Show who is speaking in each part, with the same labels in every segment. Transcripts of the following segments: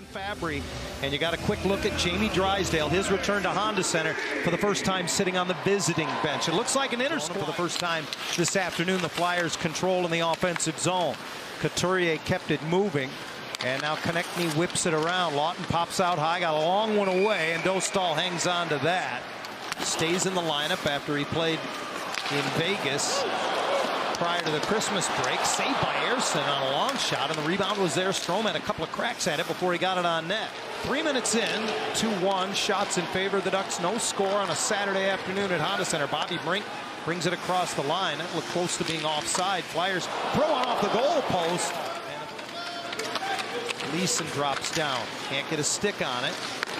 Speaker 1: Fabry, and you got a quick look at Jamie Drysdale, his return to Honda Center for the first time sitting on the visiting bench. It looks like an interscore for the first time this afternoon. The Flyers control in the offensive zone. Couturier kept it moving, and now Konechny whips it around. Lawton pops out high, got a long one away, and Dostal hangs on to that. Stays in the lineup after he played in Vegas prior to the Christmas break. Saved by Ersson on a long shot, and the rebound was there. Strome had a couple of cracks at it before he got it on net. 3 minutes in, 2-1, shots in favor of the Ducks. No score on a Saturday afternoon at Honda Center. Bobby Brink brings it across the line. That looked close to being offside. Flyers throw one off the goal post. Leeson drops down. Can't get a stick on it.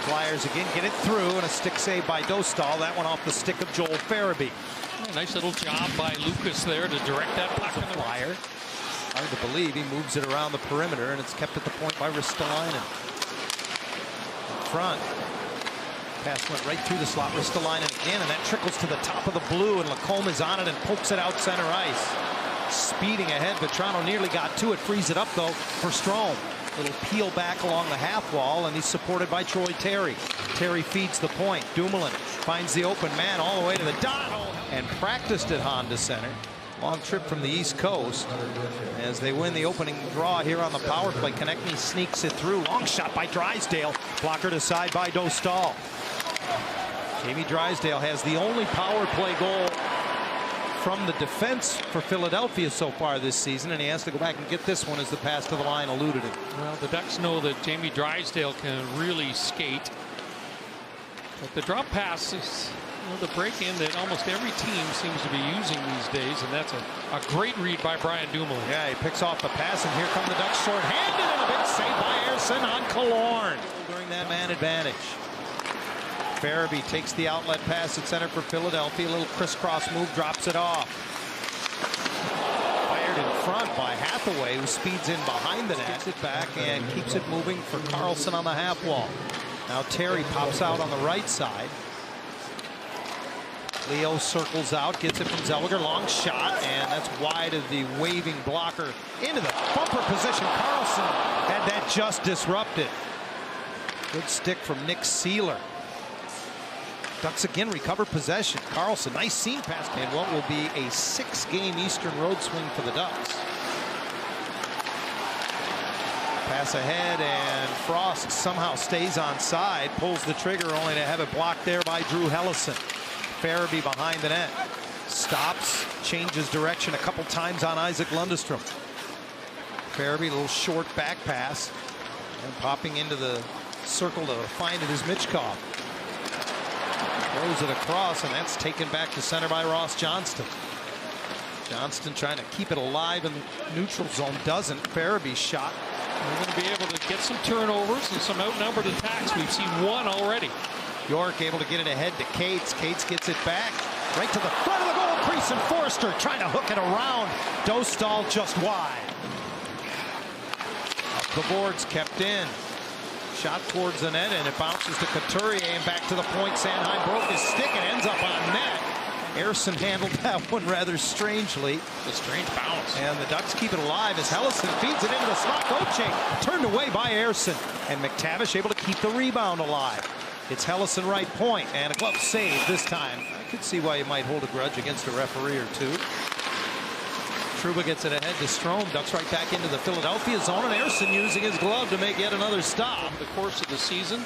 Speaker 1: Flyers again get it through, and a stick save by Dostal. That one off the stick of Joel Farabee.
Speaker 2: Nice little job by Lucas there to direct that puck in the
Speaker 1: Flyer. Hard to believe he moves it around the perimeter, and it's kept at the point by Ristolainen. In front. Pass went right through the slot. Ristolainen again, and that trickles to the top of the blue, and Lacombe is on it and pokes it out center ice. Speeding ahead, but Toronto nearly got to it. Frees it up, though, for Strome. Little peel back along the half wall, and he's supported by Troy Terry. Terry feeds the point. Dumoulin finds the open man all the way to the dot, and practiced at Honda Center. Long trip from the East Coast as they win the opening draw here on the power play. Konechny sneaks it through. Long shot by Drysdale. Blockered aside by Dostal. Jamie Drysdale has the only power play goal from the defense for Philadelphia so far this season, and he has to go back and get this one as the pass to the line eluded him.
Speaker 2: Well, the Ducks know that Jamie Drysdale can really skate. But the drop pass is the break-in that almost every team seems to be using these days, and that's a great read by Brian Dumoulin.
Speaker 1: Yeah, he picks off the pass, and here come the Ducks short-handed, and a big save by Ersson on Killorn during that man advantage. Farabee takes the outlet pass at center for Philadelphia. A little crisscross move, drops it off. Fired in front by Hathaway, who speeds in behind the net. Gets it back and keeps it moving for Carlson on the half wall. Now Terry pops out on the right side. Leo circles out, gets it from Zellweger. Long shot, and that's wide of the waving blocker into the bumper position. Carlson had that just disrupted. Good stick from Nick Seeler. Ducks again recover possession. Carlson, nice seam pass, and what will be a 6-game Eastern road swing for the Ducks. Pass ahead, and Frost somehow stays on side, pulls the trigger, only to have it blocked there by Drew Hellison. Farabee behind the net. Stops, changes direction a couple times on Isaac Lundestrom. Farabee, a little short back pass, and popping into the circle to find it is Michkov. Throws it across, and that's taken back to center by Ross Johnston. Johnston trying to keep it alive in the neutral zone. Doesn't. Farabee's shot.
Speaker 2: We're going to be able to get some turnovers and some outnumbered attacks. We've seen one already.
Speaker 1: York able to get it ahead to Cates. Cates gets it back right to the front of the goal crease, and Forrester trying to hook it around. Dostal just wide. Up the boards, kept in. Shot towards the net, and it bounces to Couturier, and back to the point. Sanheim broke his stick and ends up on net. Ersson handled that one rather strangely.
Speaker 2: A strange bounce.
Speaker 1: And the Ducks keep it alive as Hellison feeds it into the slot. Goche turned away by Ersson, and McTavish able to keep the rebound alive. It's Hellison right point, and a glove save this time. I could see why you might hold a grudge against a referee or two. Trouba gets it ahead to Strome. Ducks right back into the Philadelphia zone, and Ersson using his glove to make yet another stop.
Speaker 2: Over the course of the season,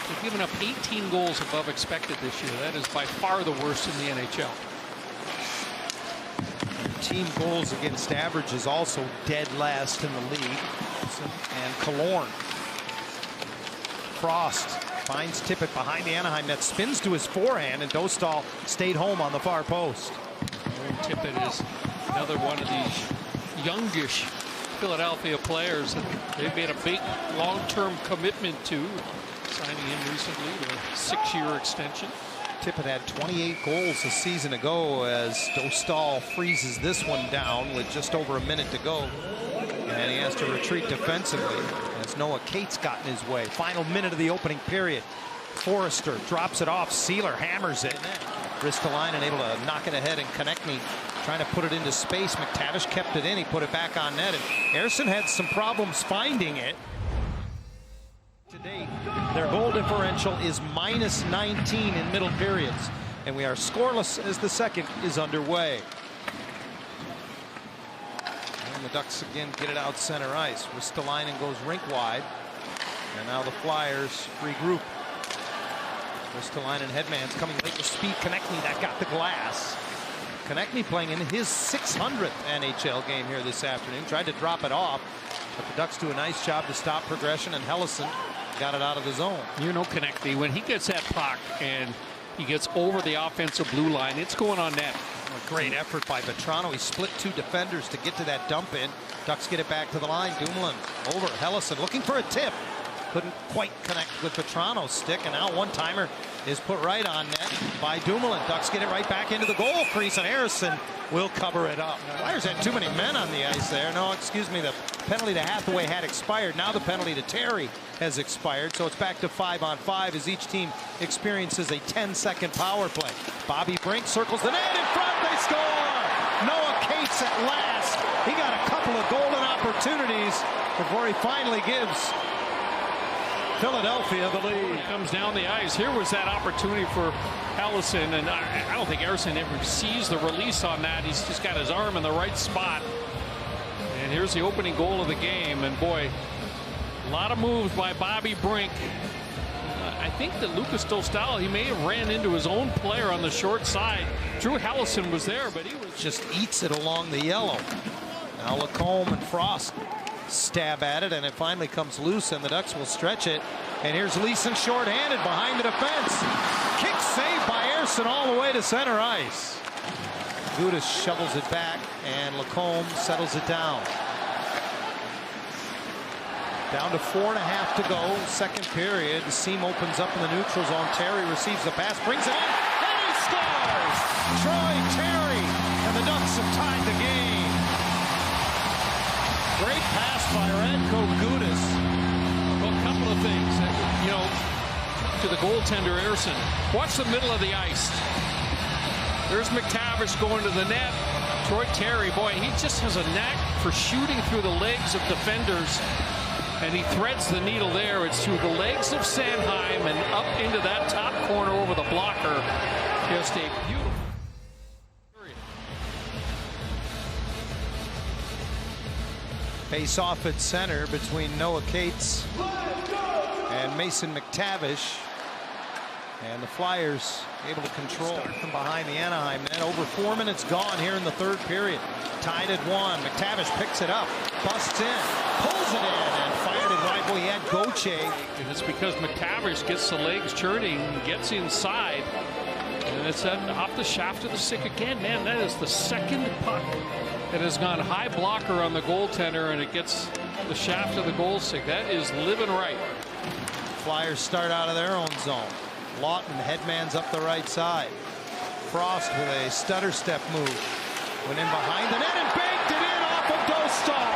Speaker 2: they've given up 18 goals above expected this year. That is by far the worst in the NHL.
Speaker 1: Team goals against average is also dead last in the league. And Killorn. Frost finds Tippett behind the Anaheim net, spins to his forehand, and Dostal stayed home on the far post.
Speaker 2: Tippett is another one of these youngish Philadelphia players that they've made a big long-term commitment to, signing him recently to a 6-year extension.
Speaker 1: Tippett had 28 goals a season ago as Dostal freezes this one down with just over a minute to go. And he has to retreat defensively as Noah Cates got in his way. Final minute of the opening period. Forrester drops it off. Seeler hammers it. Ristolainen able to knock it ahead, and Konechny trying to put it into space. McTavish kept it in. He put it back on net, and Ersson had some problems finding it. To date, their goal differential is -19 in middle periods, and we are scoreless as the second is underway. And the Ducks again get it out center ice. Ristolainen goes rink wide, and now the Flyers regroup. Ristolainen headman's coming late with speed. Konechny, that got the glass. Konechny playing in his 600th NHL game here this afternoon. Tried to drop it off, but the Ducks do a nice job to stop progression, and Helleson got it out of the zone.
Speaker 2: You know, Konechny, when he gets that puck and he gets over the offensive blue line, it's going on net.
Speaker 1: A great effort by Vetrano. He split two defenders to get to that dump in. Ducks get it back to the line. Dumoulin over. Helleson looking for a tip. Couldn't quite connect with Vetrano's stick, and now one-timer is put right on net by Dumoulin. Ducks get it right back into the goal crease, and Ersson will cover it up. Flyers had too many men on the ice there. No, excuse me, the penalty to Hathaway had expired. Now the penalty to Terry has expired, so it's back to 5-on-5 as each team experiences a 10-second power play. Bobby Brink circles the net in front. They score! Noah Cates at last. He got a couple of golden opportunities before he finally gives Philadelphia the lead.
Speaker 2: Comes down the ice. Here was that opportunity for Helleson, and I don't think Ersson ever sees the release on that. He's just got his arm in the right spot. And here's the opening goal of the game, and boy, a lot of moves by Bobby Brink. I think that Lucas Dostal, he may have ran into his own player on the short side. Drew Helleson was there, but he was
Speaker 1: just eats it along the yellow. Now Lacombe and Frost stab at it, and it finally comes loose, and the Ducks will stretch it. And here's Leeson shorthanded behind the defense. Kick saved by Ersson all the way to center ice. Gudas shovels it back, and Lacombe settles it down. Down to 4.5 to go, second period. The seam opens up in the neutral zone. Terry receives the pass, brings it in, and he scores! Troy Terry, and the Ducks have tied the game. Great pass by Radko Gudas.
Speaker 2: Well, a couple of things, you know, to the goaltender Ersson. Watch the middle of the ice. There's McTavish going to the net. Troy Terry, boy, he just has a knack for shooting through the legs of defenders, and he threads the needle there. It's through the legs of Sanheim and up into that top corner over the blocker. Just a beautiful.
Speaker 1: Face off at center between Noah Cates and Mason McTavish. And the Flyers able to control from behind the Anaheim net. Over 4 minutes gone here in the third period. Tied at 1. McTavish picks it up, busts in, pulls it in, and fired it right where he had Gauthier.
Speaker 2: And it's because McTavish gets the legs churning, gets inside, and it's off the shaft of the stick again. Man, that is the second puck that has gone high blocker on the goaltender, and it gets the shaft of the goal stick. That is living right.
Speaker 1: Flyers start out of their own zone. Lawton headmans up the right side. Frost with a stutter step move. Went in behind the net and banked it in off of Dostal.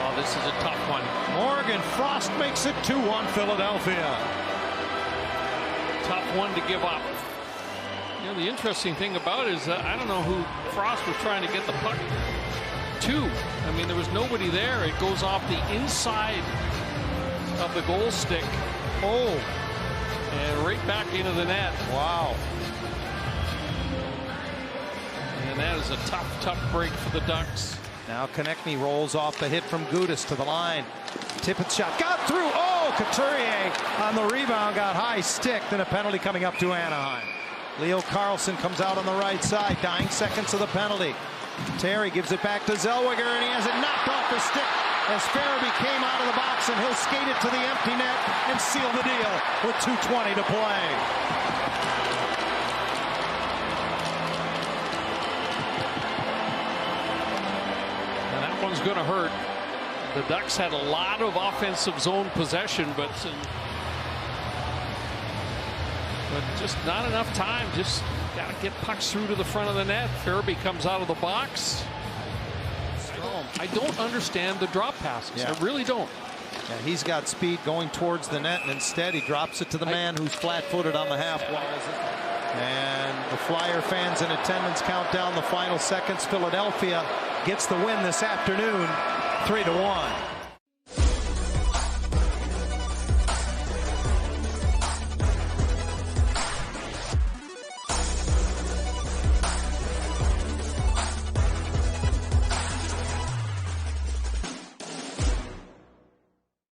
Speaker 2: Oh, this is a tough one.
Speaker 1: Morgan Frost makes it 2-1 Philadelphia.
Speaker 2: Tough one to give up. You know, the interesting thing about it is that I don't know who Frost was trying to get the puck to. I mean, there was nobody there. It goes off the inside of the goal stick.
Speaker 1: Oh,
Speaker 2: and right back into the net.
Speaker 1: Wow.
Speaker 2: And that is a tough break for the Ducks.
Speaker 1: Now Konechny rolls off the hit from Gudas to the line. Tippett's shot got through. Oh, Couturier on the rebound got high stick. Then a penalty coming up to Anaheim. Leo Carlson comes out on the right side. Dying seconds of the penalty. Terry gives it back to Zellweger, and he has it knocked off his stick as Farabee came out of the box, and he'll skate it to the empty net and seal the deal with 2:20 to play.
Speaker 2: And that one's going to hurt. The Ducks had a lot of offensive zone possession, but just not enough time. Just got to get pucks through to the front of the net. Farabee comes out of the box. I don't understand the drop passes.
Speaker 1: Yeah.
Speaker 2: I really don't.
Speaker 1: Yeah, he's got speed going towards the net, and instead he drops it to the man who's flat-footed on the half wall. And the Flyer fans in attendance count down the final seconds. Philadelphia gets the win this afternoon, 3-1.